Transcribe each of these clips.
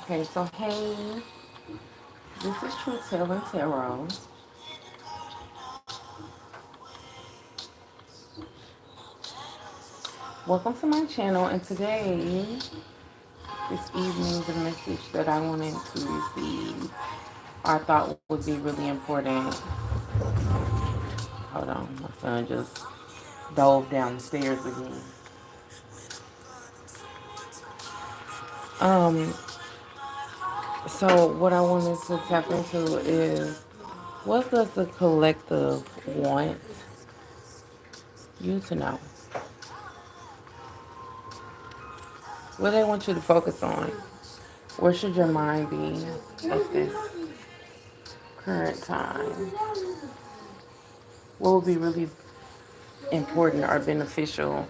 Okay, so hey, this is True Tale and Tarot. Welcome to my channel, and today, this evening, the message that I wanted to receive, I thought would be really important. Hold on, my son just dove down the stairs again. Um, so what I wanted to tap into is, what does the collective want you to know? What do they want you to focus on? Where should your mind be at this current time? What would be really important or beneficial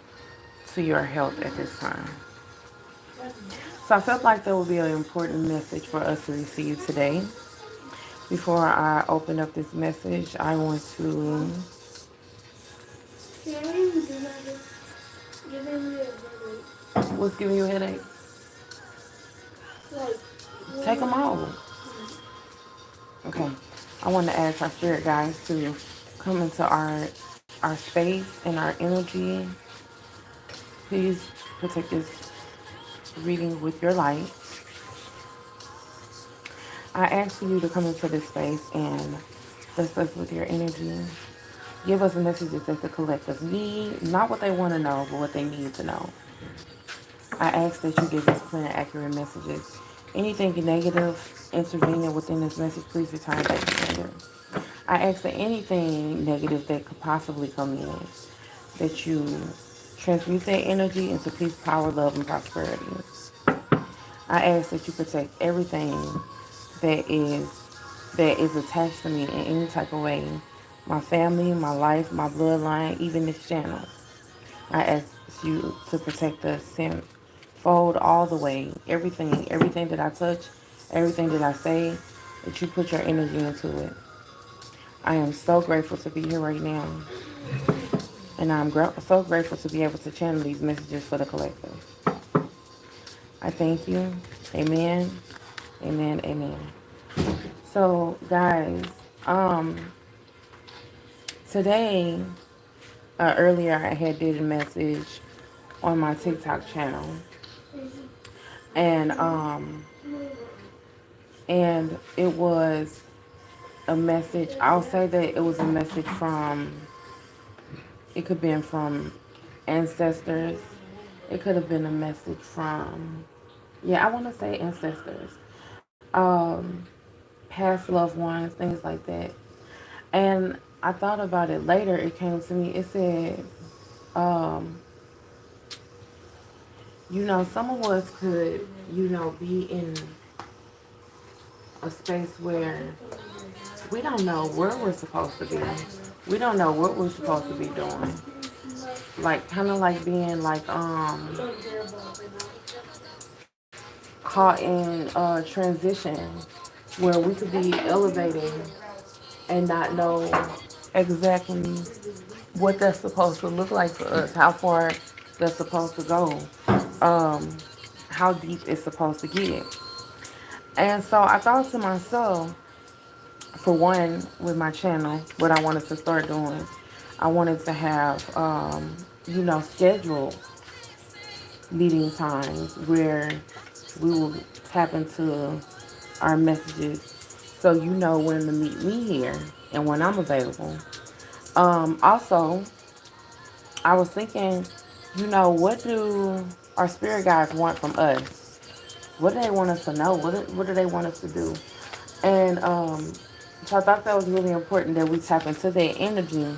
to your health at this time? So I felt like that would be an important message for us to receive today. Before I open up this message, I want to... What's giving you a headache? Take them all. Okay. I want to ask our spirit guides to come into our space and our energy. Please protect this reading with your light. I ask for you to come into this space and bless us with your energy. Give us messages that the collective need, not what they want to know, but what they need to know. I ask that you give us clear and accurate messages. Anything negative intervening within this message, please return back to sender. I ask that anything negative that could possibly come in, that you transmute that energy into peace, power, love, and prosperity. I ask that you protect everything that is attached to me in any type of way. My family, my life, my bloodline, even this channel. I ask you to protect us tenfold all the way. Everything that I touch, everything that I say, that you put your energy into it. I am so grateful to be here right now. And I'm so grateful to be able to channel these messages for the collective. I thank you. Amen. Amen. Amen. So, guys, today, earlier I had did a message on my TikTok channel, and and it was a message. I'll say that it was a message from. It could have been from ancestors. It could have been a message from. Yeah, I want to say ancestors. Um, Past loved ones, things like that. And I thought about it later. It came to me. It said, um, some of us could, be in a space where we don't know where we're supposed to be. We don't know what we're supposed to be doing. Like, kind of like being like, caught in transition where we could be elevating and not know exactly what that's supposed to look like for us, how far that's supposed to go, um, how deep it's supposed to get. And so I thought to myself, for one, with my channel, what I wanted to start doing, I wanted to have, scheduled meeting times where we will tap into our messages so you know when to meet me here and when I'm available. Also, I was thinking, what do our spirit guides want from us? What do they want us to know? What do they want us to do? And so I thought that was really important that we tap into their energy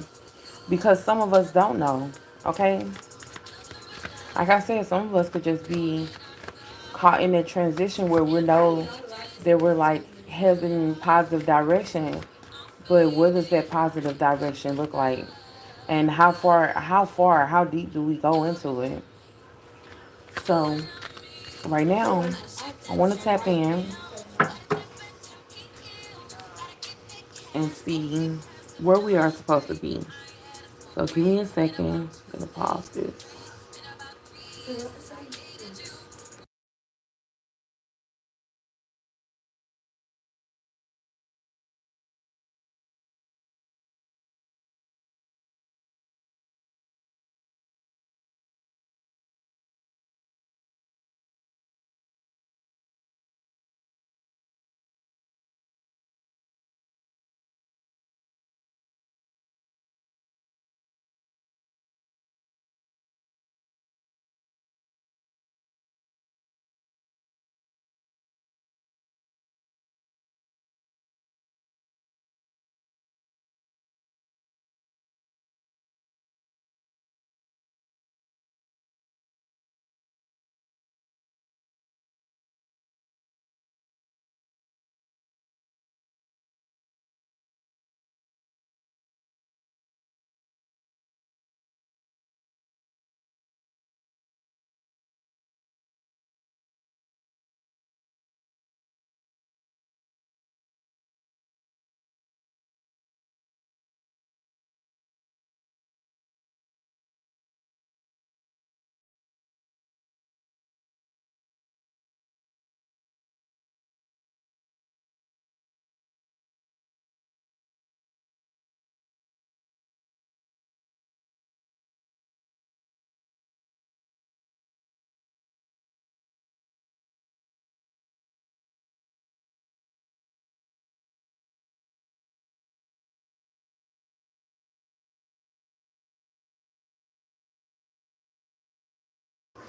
because some of us don't know, okay? Like I said, some of us could just be caught in a transition where we know that we're like heading in positive direction, but what does that positive direction look like? And how deep do we go into it? So right now, I want to tap in and see where we are supposed to be. So give me a second. I'm gonna pause this.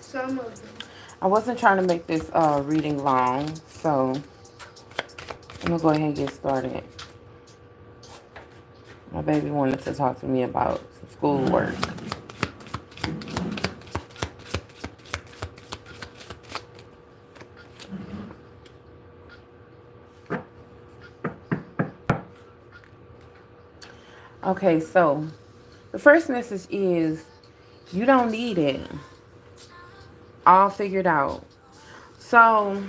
Some of them. I wasn't trying to make this reading long, so I'm gonna go ahead and get started. My baby wanted to talk to me about some schoolwork. Okay, so the first message is you don't need it all figured out. So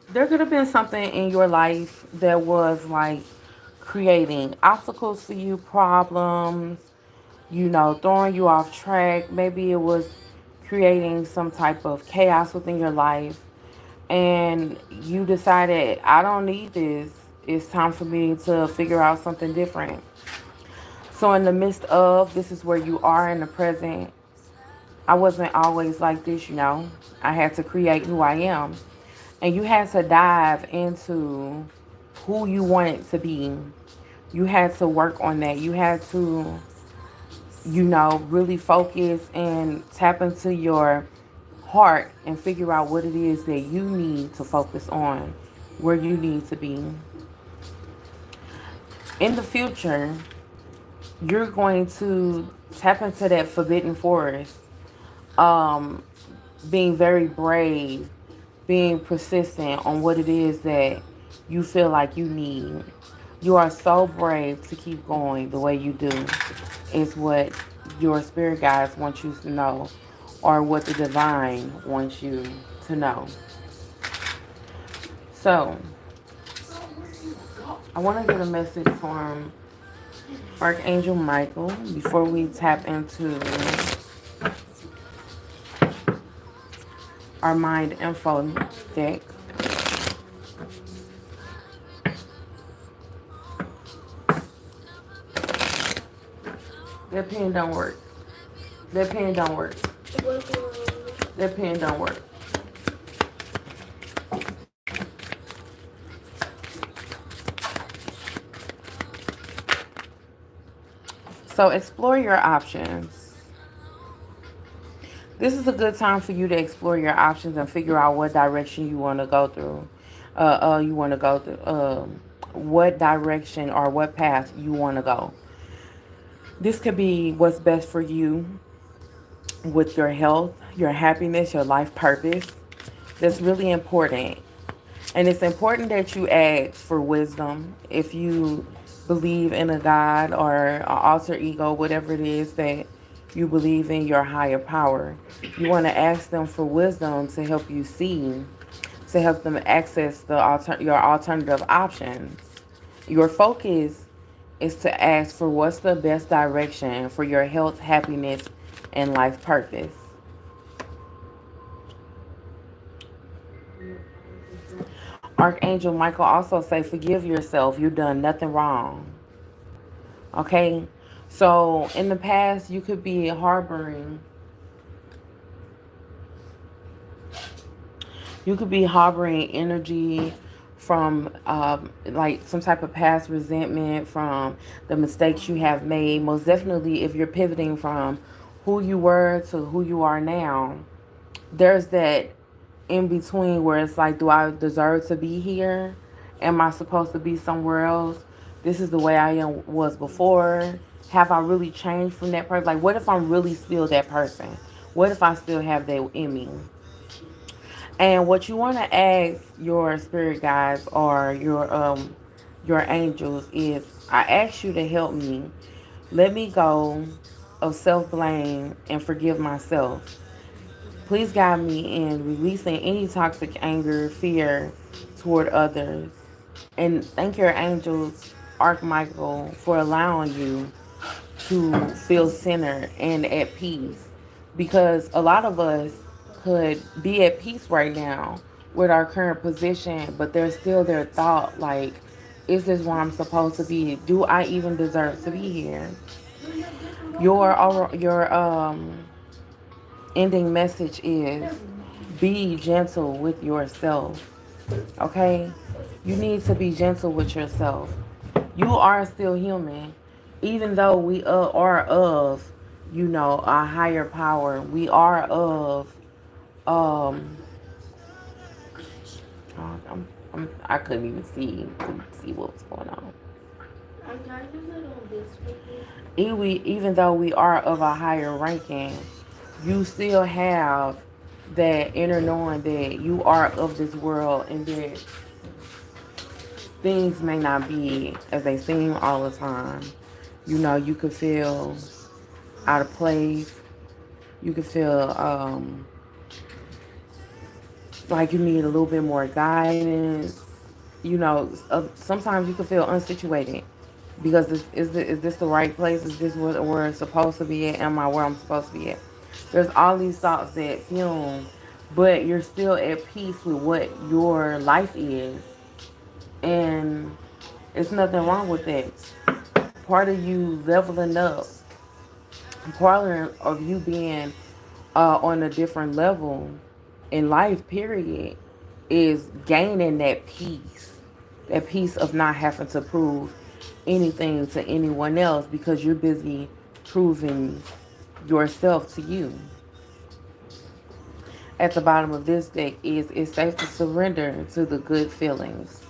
there could have been something in your life that was like creating obstacles for you, problems, throwing you off track. Maybe it was creating some type of chaos within your life. And you decided, I don't need this. It's time for me to figure out something different. So, in the midst of this, is where you are in the present. I wasn't always like this. I had to create who I am. And you had to dive into who you wanted to be. You had to work on that. You had to, really focus and tap into your heart and figure out what it is that you need to focus on, where you need to be. In the future, you're going to tap into that forbidden forest, um, being very brave, being persistent on what it is that you feel like you need. You are so brave to keep going the way you do, is what your spirit guides want you to know, or what the divine wants you to know. So, I want to get a message from Archangel Michael before we tap into our mind info deck. That pen don't work. That pen don't work. That pen don't work. So explore your options. This is a good time for you to explore your options and figure out what direction you want to go through. You want to go through. What direction or what path you want to go. This could be what's best for you with your health, your happiness, your life purpose. That's really important. And it's important that you ask for wisdom. If you believe in a God or an alter ego, whatever it is that you believe in, your higher power, you want to ask them for wisdom to help you see, to help them access your alternative options. Your focus is to ask for what's the best direction for your health, happiness, and life purpose. Archangel Michael also say, forgive yourself. You've done nothing wrong. Okay? So in the past, you could be harboring energy from like some type of past resentment from the mistakes you have made. Most definitely, if you're pivoting from who you were to who you are now, there's that in between where it's like, do I deserve to be here? Am I supposed to be somewhere else? This is the way was before. Have I really changed from that person? Like, what if I'm really still that person? What if I still have that in me? And what you want to ask your spirit guides or your angels is, I ask you to help me. Let me go of self blame and forgive myself. Please guide me in releasing any toxic anger, fear toward others. And thank your angels, Archmichael, for allowing you to feel centered and at peace. Because a lot of us could be at peace right now with our current position, but there's still their thought like, is this where I'm supposed to be? Do I even deserve to be here? Your ending message is, be gentle with yourself. Okay? You need to be gentle with yourself. You are still human. Even though we are of, a higher power, we are of Um, I couldn't see what was going on. Even though we are of a higher ranking, you still have that inner knowing that you are of this world and that things may not be as they seem all the time. You know, you could feel out of place. You could feel like you need a little bit more guidance. You know, sometimes you can feel unsituated because is this the right place? Is this where we're supposed to be at? Am I where I'm supposed to be at? There's all these thoughts that fume, but you're still at peace with what your life is, and it's nothing wrong with that. Part of you leveling up, part of you being on a different level in life, period, is gaining that peace of not having to prove anything to anyone else because you're busy proving yourself to you. At the bottom of this deck is it's safe to surrender to the good feelings.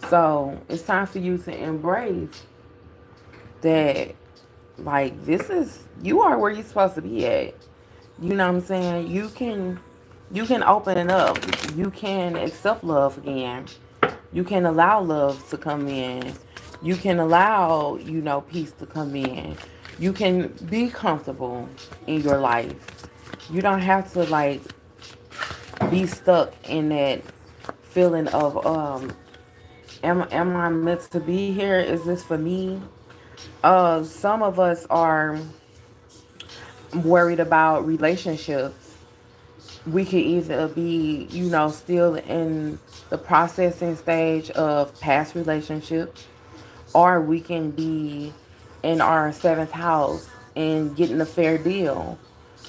So it's time for you to embrace that, like, this is, you are where you're supposed to be at. You know what I'm saying? You can open it up. You can accept love again. You can allow love to come in. You can allow, peace to come in. You can be comfortable in your life. You don't have to, like, be stuck in that feeling of am I meant to be here? Is this for me? Some of us are worried about relationships. We could either be, still in the processing stage of past relationships, or we can be in our seventh house and getting a fair deal.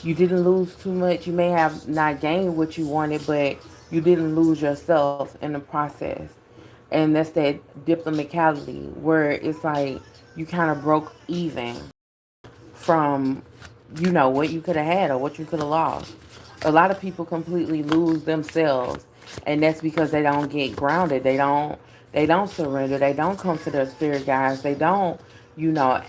You didn't lose too much. You may have not gained what you wanted, but you didn't lose yourself in the process. And that's that diplomaticality where it's like you kind of broke even from, what you could have had or what you could have lost. A lot of people completely lose themselves, and that's because they don't get grounded. They don't surrender. They don't come to their spirit guides. They don't, you know,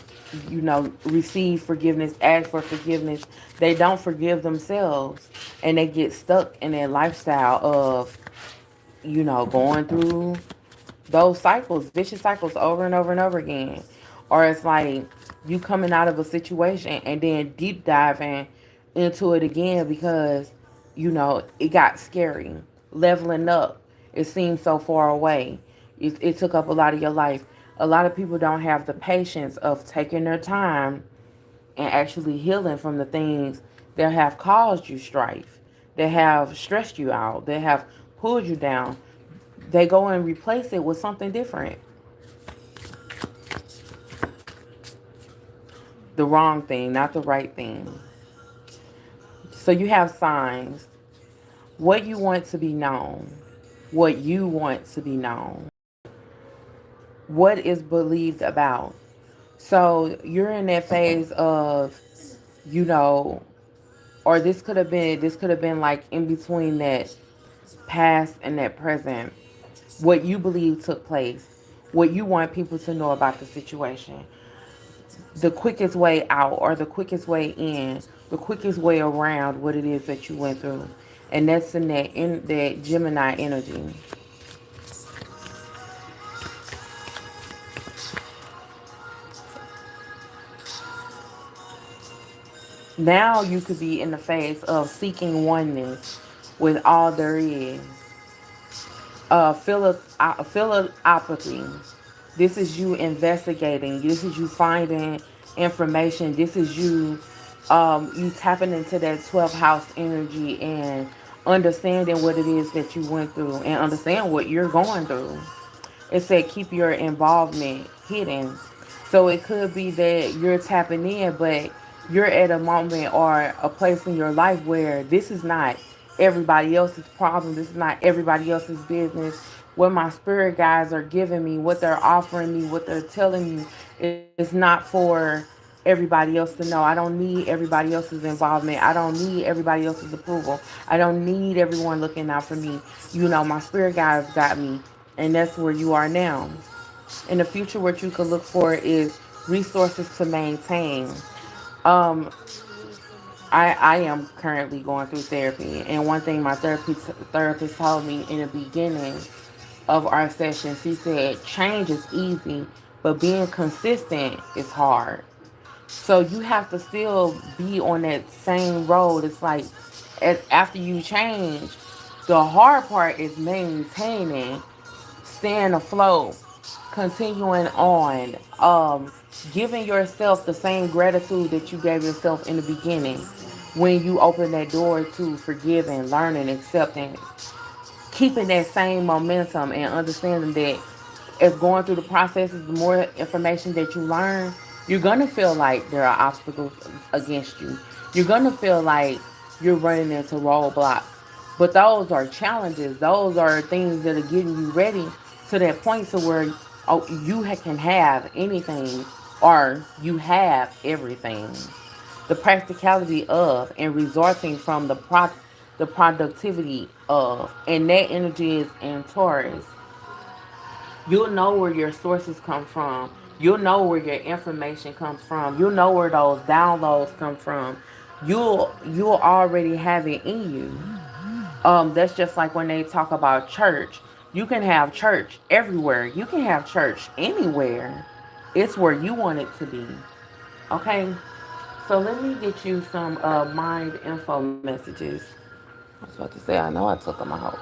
receive forgiveness, ask for forgiveness. They don't forgive themselves, and they get stuck in their lifestyle of, going through those cycles, vicious cycles over and over and over again. Or it's like you coming out of a situation and then deep diving into it again because, it got scary. Leveling up, it seems so far away. It took up a lot of your life. A lot of people don't have the patience of taking their time and actually healing from the things that have caused you strife, that have stressed you out, that have pulled you down. They go and replace it with something different. The wrong thing, not the right thing. So you have signs. What you want to be known. What you want to be known. What is believed about. So you're in that phase of, you know, or this could have been like in between that past and that present. What you believe took place. What you want people to know about the situation. The quickest way out or the quickest way in, the quickest way around what it is that you went through. And that's in that Gemini energy. Now you could be in the phase of seeking oneness with all there is. Philopathy. This is you investigating. This is you finding information. This is you tapping into that 12th house energy and understanding what it is that you went through and understand what you're going through. It said keep your involvement hidden. So it could be that you're tapping in, but you're at a moment or a place in your life where this is not everybody else's problem. This is not everybody else's business. What my spirit guides are giving me, what they're offering me, what they're telling me is not for everybody else to know. I don't need everybody else's involvement. I don't need everybody else's approval. I don't need everyone looking out for me. My spirit guides got me. And that's where you are now. In the future, what you could look for is resources to maintain. Um, I am currently going through therapy, and one thing my therapist told me in the beginning of our session, she said, change is easy, but being consistent is hard. So you have to still be on that same road. It's like after you change, the hard part is maintaining, staying afloat, continuing on, giving yourself the same gratitude that you gave yourself in the beginning when you open that door to forgiving, learning, accepting, keeping that same momentum and understanding that as going through the processes, the more information that you learn, you're gonna feel like there are obstacles against you. You're gonna feel like you're running into roadblocks. But those are challenges. Those are things that are getting you ready to that point to where you can have anything or you have everything. The practicality of and resulting from the productivity of, and that energy is in Taurus. You'll know where your sources come from. You'll know where your information comes from. You'll know where those downloads come from. You'll already have it in you. That's just like when they talk about church. You can have church everywhere. You can have church anywhere. It's where you want it to be. Okay? So let me get you some mind info messages. I was about to say, I know I took them out.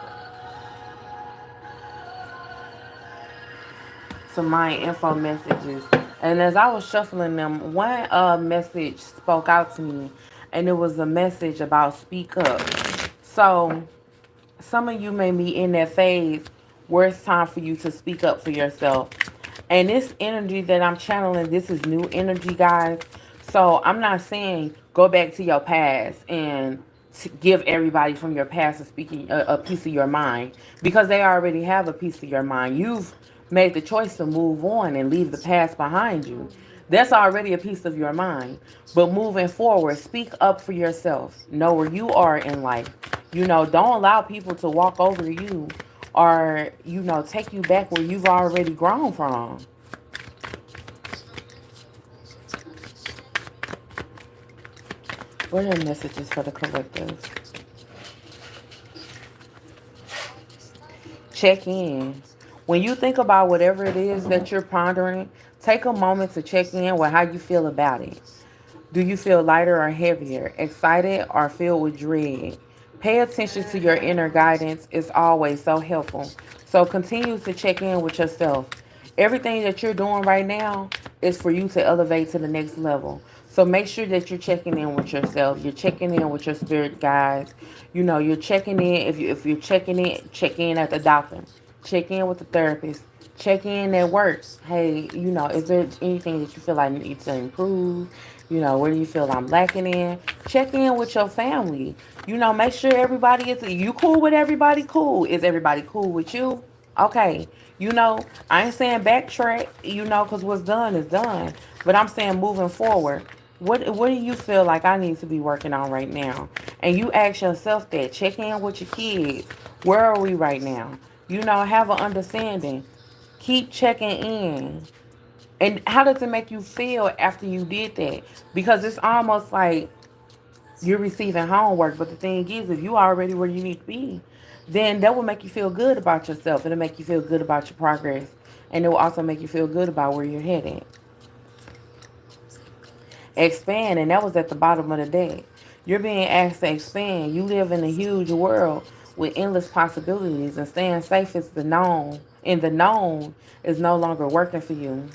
Some mind info messages. And as I was shuffling them, one message spoke out to me, and it was a message about speak up. So some of you may be in that phase where it's time for you to speak up for yourself. And this energy that I'm channeling, this is new energy, guys. So I'm not saying go back to your past and give everybody from your past a piece of your mind, because they already have a piece of your mind. You've made the choice to move on and leave the past behind you. That's already a piece of your mind. But moving forward, speak up for yourself. Know where you are in life. Don't allow people to walk over you or, take you back where you've already grown from. What are messages for the collective? Check in. When you think about whatever it is that you're pondering, take a moment to check in with how you feel about it. Do you feel lighter or heavier, excited or filled with dread? Pay attention to your inner guidance. It's always so helpful. So continue to check in with yourself. Everything that you're doing right now is for you to elevate to the next level. So make sure that you're checking in with yourself. You're checking in with your spirit guides. You're checking in. If you're checking in, check in at the doctor. Check in with the therapist. Check in at work. Hey, is there anything that you feel like needs to improve? Where do you feel I'm lacking in? Check in with your family. Make sure everybody is, you cool with everybody? Cool. Is everybody cool with you? Okay. I ain't saying backtrack, because what's done is done. But I'm saying moving forward, what do you feel like I need to be working on right now? And you ask yourself that. Check in with your kids. Where are we right now? Have an understanding. Keep checking in. And how does it make you feel after you did that? Because it's almost like you're receiving homework. But the thing is, if you already where you need to be, then that will make you feel good about yourself. It'll make you feel good about your progress. And it will also make you feel good about where you're headed. Expand, and that was at the bottom of the deck. You're being asked to expand. You live in a huge world with endless possibilities, and staying safe is the known. And the known is no longer working for you.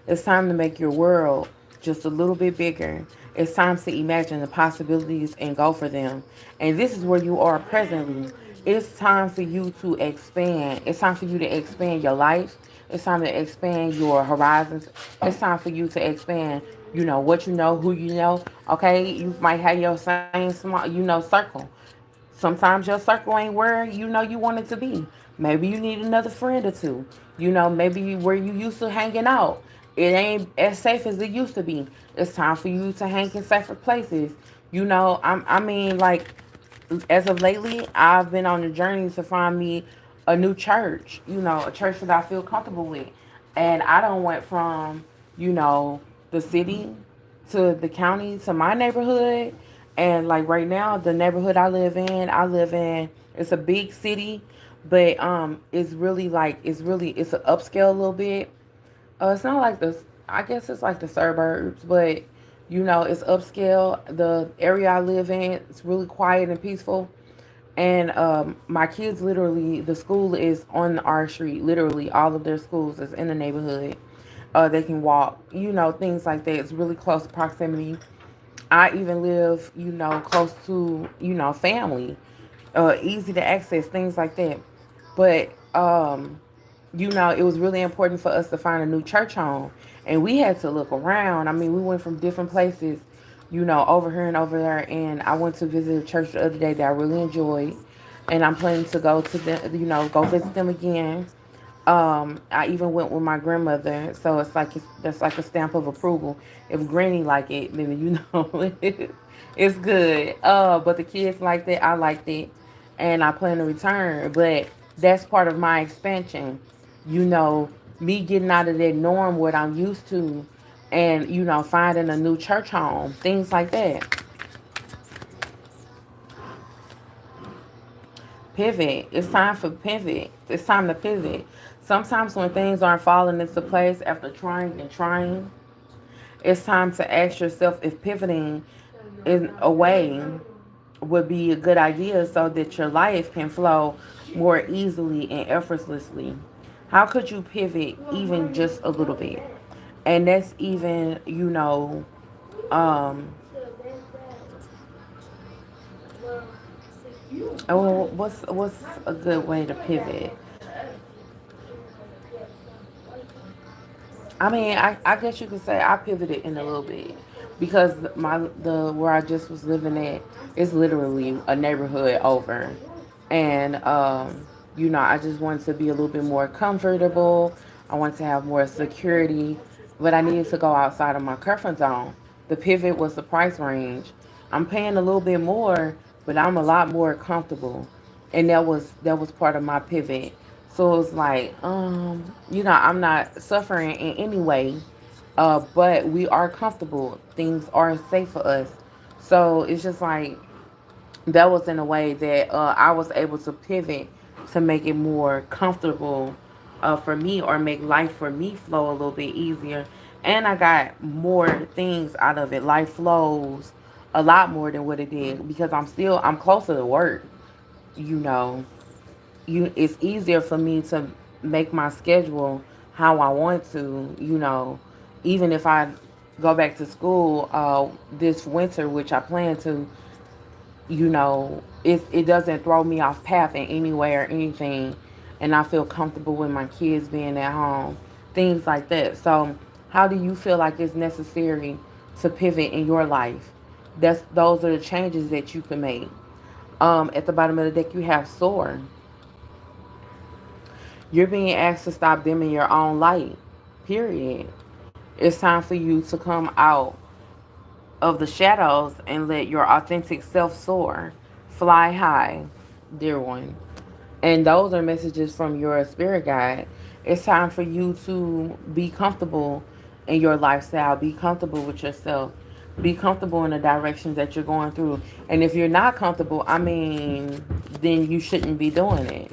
It's time to make your world just a little bit bigger. It's time to imagine the possibilities and go for them. And this is where you are presently. It's time for you to expand. It's time for you to expand your life. It's time to expand your horizons. It's time for you to expand, what you know, who you know. Okay, you might have your same small, circle. Sometimes your circle ain't where you want it to be. Maybe you need another friend or two. Maybe where you used to hanging out it ain't as safe as it used to be. It's time for you to hang in safer places. I mean, like, as of lately, I've been on a journey to find me a new church, a church that I feel comfortable with. And I don't went from, you know, the city to the county to my neighborhood. And like right now, the neighborhood I live in, it's a big city, but it's really it's an upscale a little bit. It's not like the, I guess it's like the suburbs, but it's upscale. The area I live in, it's really quiet and peaceful. And my kids, literally, the school is on our street. Literally, all of their schools is in the neighborhood. They can walk, things like that. It's really close proximity. I even live, close to, family, easy to access, things like that. But it was really important for us to find a new church home. And we had to look around. I mean, we went from different places, over here and over there. And I went to visit a church the other day that I really enjoyed. And I'm planning to go to them, go visit them again. I even went with my grandmother, so that's like a stamp of approval. If Granny like it, then it's good. But the kids liked it, I liked it, and I plan to return. But that's part of my expansion. You know, me getting out of that norm, what I'm used to, and finding a new church home, things like that. Pivot. It's time for pivot. It's time to pivot. Sometimes when things aren't falling into place after trying and trying, it's time to ask yourself if pivoting in a way would be a good idea so that your life can flow more easily and effortlessly. How could you pivot even just a little bit? And that's even, um, oh, what's a good way to pivot? I mean, I guess you could say I pivoted in a little bit because the where I just was living at is literally a neighborhood over, and I just wanted to be a little bit more comfortable. I wanted to have more security, but I needed to go outside of my comfort zone. The pivot was the price range. I'm paying a little bit more, but I'm a lot more comfortable, and that was part of my pivot. So it's like, I'm not suffering in any way, but we are comfortable. Things are safe for us. So it's just like that was in a way that I was able to pivot to make it more comfortable for me, or make life for me flow a little bit easier. And I got more things out of it. Life flows a lot more than what it did because I'm closer to work, you know it's easier for me to make my schedule how I want to, even if I go back to school this winter, which I plan to, it doesn't throw me off path in any way or anything, and I feel comfortable with my kids being at home, things like that. So, how do you feel like it's necessary to pivot in your life? Those are the changes that you can make. At the bottom of the deck, you have soar. You're being asked to stop dimming your own light. Period. It's time for you to come out of the shadows and let your authentic self soar. Fly high, dear one. And those are messages from your spirit guide. It's time for you to be comfortable in your lifestyle. Be comfortable with yourself. Be comfortable in the directions that you're going through. And if you're not comfortable, I mean, then you shouldn't be doing it.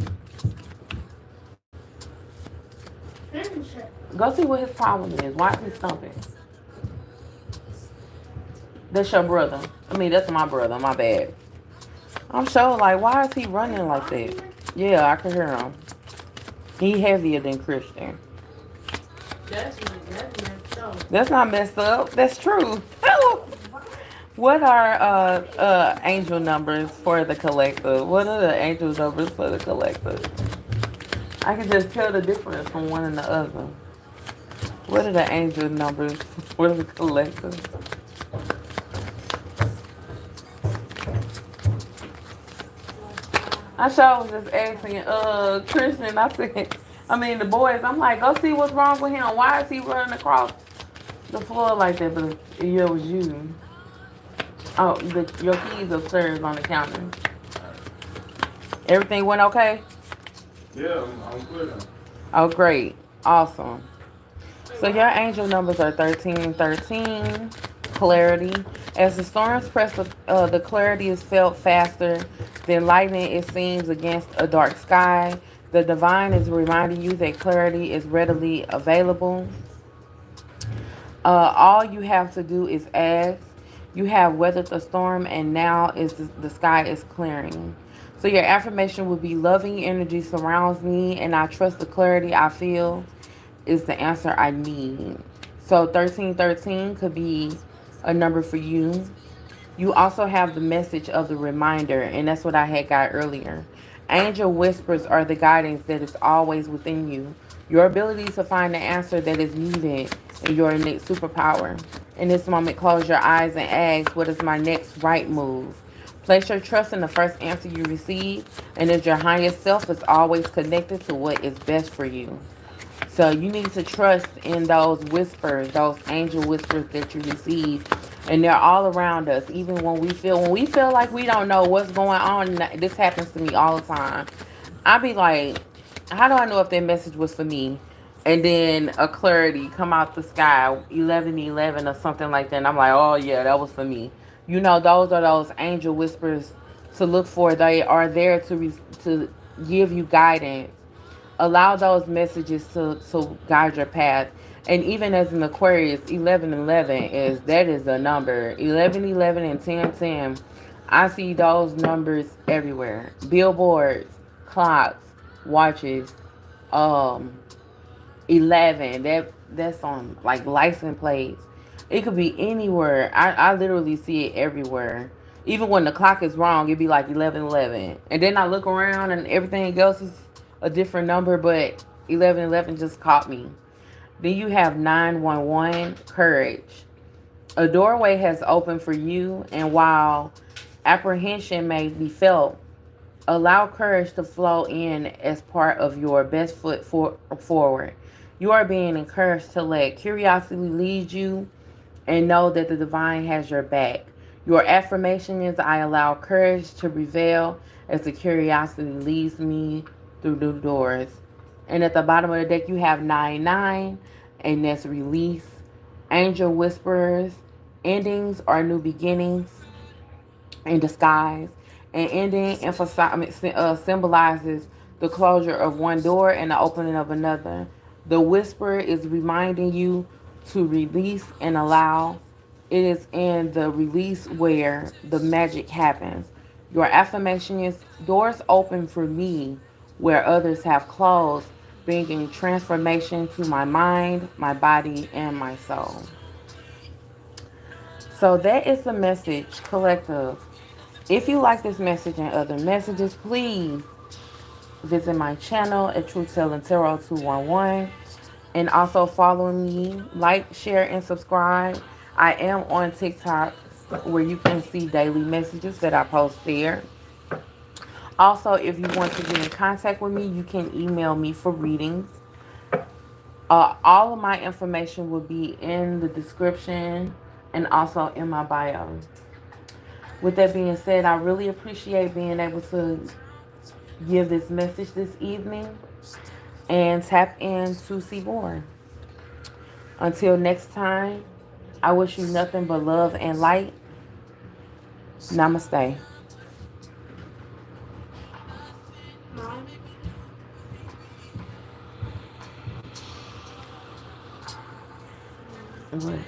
Go see what his problem is. Why is he stumping? That's your brother. I mean, that's my brother. My bad. I'm sure, like, why is he running like that? Yeah, I can hear him. He heavier than Christian. That's messed up. That's not messed up. That's true. What are angel numbers for the collective? What are the angel numbers for the collective? I can just tell the difference from one and the other. What are the angel numbers for the collective? I sure was just asking Christian. I said, I mean, the boys, I'm like, go see what's wrong with him. Why is he running across the floor like that? But it was you. Oh, your keys upstairs on the counter. Everything went okay? Yeah, I'm good now. Oh, great. Awesome. So your angel numbers are 1313. Clarity. As the storms press, the clarity is felt faster than lightning, it seems, against a dark sky. The divine is reminding you that clarity is readily available. All you have to do is ask. You have weathered the storm, and now is the sky is clearing. So your affirmation would be: loving energy surrounds me, and I trust the clarity I feel is the answer I need. So 1313 could be a number for you. You also have the message of the reminder, and that's what I had got earlier. Angel whispers are the guidance that is always within you. Your ability to find the answer that is needed in your innate superpower. In this moment, close your eyes and ask, what is my next right move? Place your trust in the first answer you receive, and that your highest self is always connected to what is best for you. So you need to trust in those whispers, those angel whispers that you receive, and they're all around us. Even when we feel like we don't know what's going on. This happens to me all the time. I be like, how do I know if that message was for me? And then a clarity come out the sky, 1111 or something like that. And I'm like, oh yeah, that was for me. Those are those angel whispers to look for. They are there to give you guidance. Allow those messages to guide your path. And even as an Aquarius, 1111 is a number. 1111 and 1010. I see those numbers everywhere. Billboards, clocks, watches, um 11. That's on like license plates. It could be anywhere. I literally see it everywhere. Even when the clock is wrong, it'd be like 1111. And then I look around and everything else is a different number, but 1111 just caught me. Then you have 911, courage. A doorway has opened for you, and while apprehension may be felt, allow courage to flow in as part of your best forward. You are being encouraged to let curiosity lead you and know that the divine has your back. Your affirmation is: I allow courage to prevail as the curiosity leads me through the doors. And at the bottom of the deck, you have 9-9, and that's release. Angel whisperers, endings are new beginnings in disguise. An ending symbolizes the closure of one door and the opening of another. The whisper is reminding you to release and allow. It is in the release where the magic happens. Your affirmation is: doors open for me where others have closed, bringing transformation to my mind, my body, and my soul. So that is the message, collective. If you like this message and other messages, please visit my channel at Truth Telling Tarot 211, and also follow me, like, share, and subscribe. I am on TikTok where you can see daily messages that I post there. Also, if you want to get in contact with me, you can email me for readings. All of my information will be in the description and also in my bio. With that being said, I really appreciate being able to give this message this evening and tap in to see more. Until next time, I wish you nothing but love and light. Namaste. What?